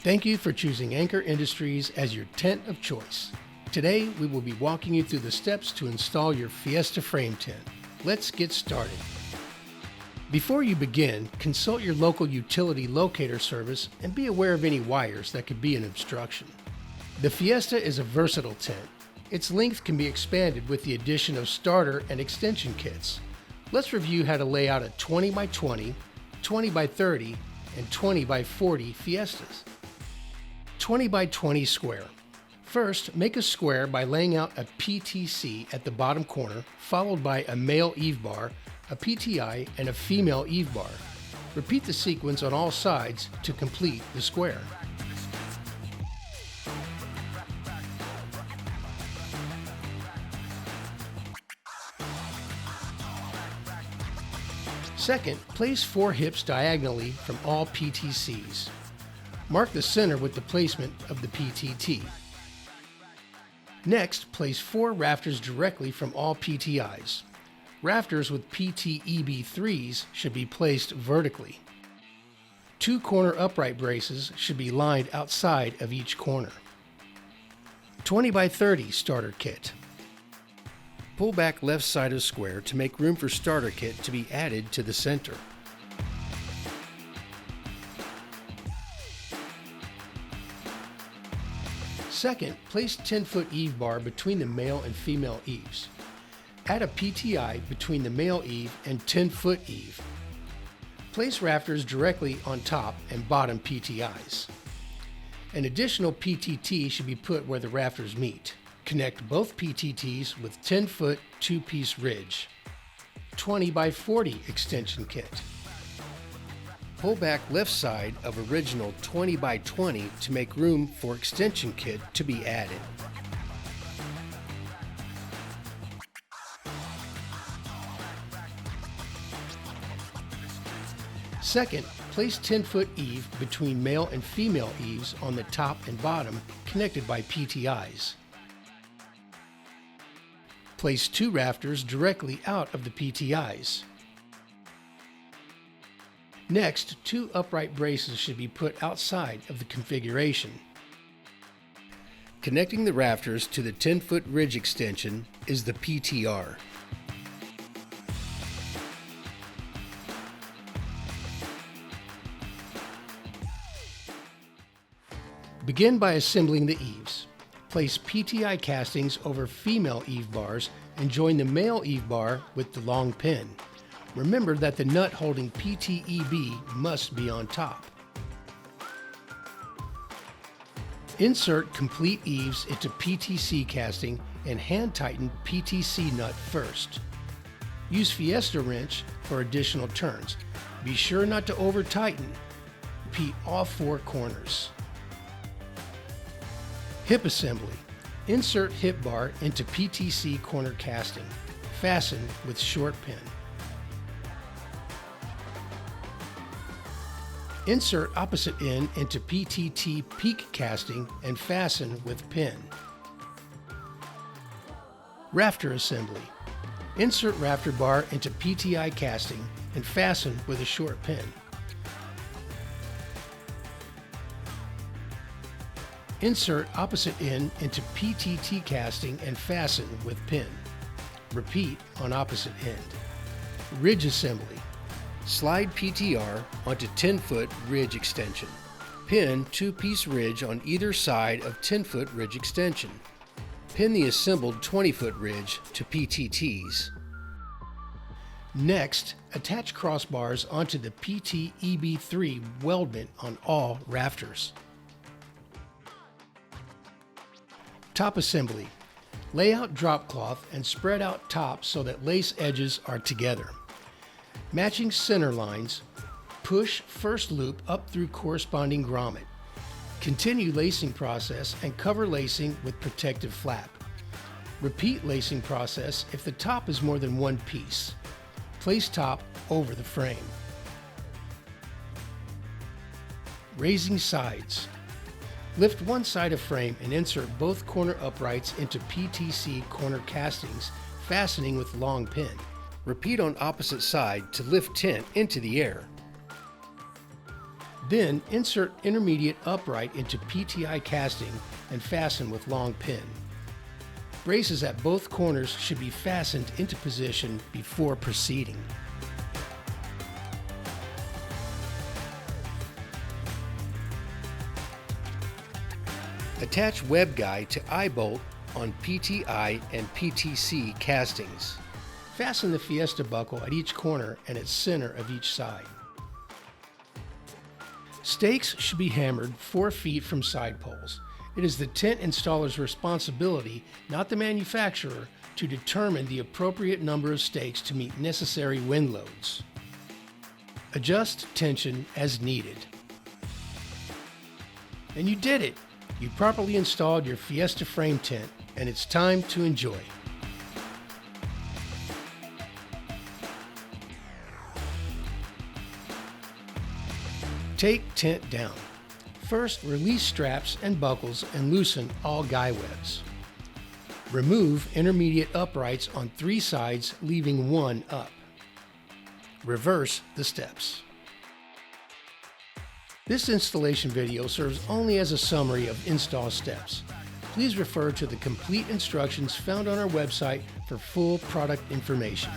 Thank you for choosing Anchor Industries as your tent of choice. Today, we will be walking you through the steps to install your Fiesta Frame Tent. Let's get started. Before you begin, consult your local utility locator service and be aware of any wires that could be an obstruction. The Fiesta is a versatile tent. Its length can be expanded with the addition of starter and extension kits. Let's review how to lay out a 20 by 20, 20 by 30, and 20 by 40 Fiestas. 20 by 20 square. First, make a square by laying out a PTC at the bottom corner, followed by a male eave bar, a PTI, and a female eave bar. Repeat the sequence on all sides to complete the square. Second, place 4 hips diagonally from all PTCs. Mark the center with the placement of the PTT. Next, place 4 rafters directly from all PTIs. Rafters with PTEB3s should be placed vertically. 2 corner upright braces should be lined outside of each corner. 20 by 30 starter kit. Pull back left side of square to make room for starter kit to be added to the center. Second, place 10-foot eave bar between the male and female eaves. Add a PTI between the male eave and 10-foot eave. Place rafters directly on top and bottom PTIs. An additional PTT should be put where the rafters meet. Connect both PTTs with 10-foot 2-piece ridge. 20 by 40 extension kit. Pull back left side of original 20 by 20 to make room for extension kit to be added. Second, place 10-foot eave between male and female eaves on the top and bottom, connected by PTIs. Place 2 rafters directly out of the PTIs. Next, 2 upright braces should be put outside of the configuration. Connecting the rafters to the 10-foot ridge extension is the PTR. Begin by assembling the eaves. Place PTI castings over female eave bars and join the male eave bar with the long pin. Remember that the nut holding PTEB must be on top. Insert complete eaves into PTC casting and hand tighten PTC nut first. Use Fiesta wrench for additional turns. Be sure not to over tighten. Repeat all 4 corners. Hip assembly. Insert hip bar into PTC corner casting. Fasten with short pin. Insert opposite end into PTT peak casting and fasten with pin. Rafter assembly. Insert rafter bar into PTI casting and fasten with a short pin. Insert opposite end into PTT casting and fasten with pin. Repeat on opposite end. Ridge assembly. Slide PTR onto 10-foot ridge extension. Pin 2-piece ridge on either side of 10-foot ridge extension. Pin the assembled 20-foot ridge to PTTs. Next, attach crossbars onto the PTEB3 weldment on all rafters. Top assembly. Lay out drop cloth and spread out top so that lace edges are together. Matching center lines, push first loop up through corresponding grommet. Continue lacing process and cover lacing with protective flap. Repeat lacing process if the top is more than 1 piece. Place top over the frame. Raising sides. Lift one side of frame and insert both corner uprights into PTC corner castings, fastening with long pin. Repeat on opposite side to lift tent into the air. Then insert intermediate upright into PTI casting and fasten with long pin. Braces at both corners should be fastened into position before proceeding. Attach web guide to eye bolt on PTI and PTC castings. Fasten the Fiesta buckle at each corner and at center of each side. Stakes should be hammered 4 feet from side poles. It is the tent installer's responsibility, not the manufacturer, to determine the appropriate number of stakes to meet necessary wind loads. Adjust tension as needed. And you did it! You properly installed your Fiesta Frame Tent, and it's time to enjoy. Take tent down. First, release straps and buckles and loosen all guy webs. Remove intermediate uprights on 3 sides, leaving 1 up. Reverse the steps. This installation video serves only as a summary of install steps. Please refer to the complete instructions found on our website for full product information.